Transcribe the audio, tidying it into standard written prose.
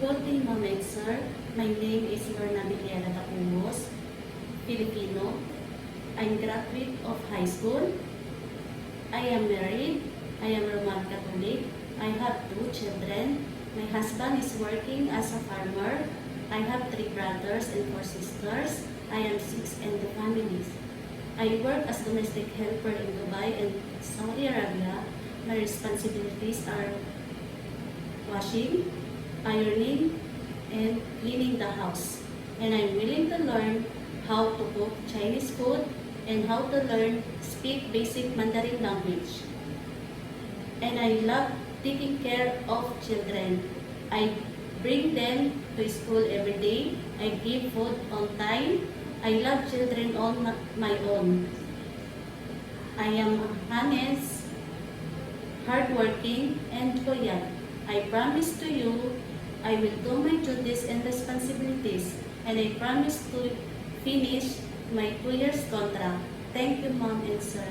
Good day, Ma'am and Sir. My name is Lorna Villera Tapumos, Filipino. I'm graduate of high school. I am married. I am Roman Catholic. I have 2 children. My husband is working as a farmer. I have 3 brothers and 4 sisters. I am 6 in the families. I work as domestic helper in Dubai and Saudi Arabia. My responsibilities are washing, ironing, and cleaning the house. And I'm willing to learn how to cook Chinese food and how to learn speak basic Mandarin language. And I love taking care of children. I bring them to school every day. I give food on time. I love children on my own. I am honest, hardworking, and loyal. I promise to you, I will do my duties and responsibilities, and I promise to finish my 2 years contract. Thank you, Mom and Sir.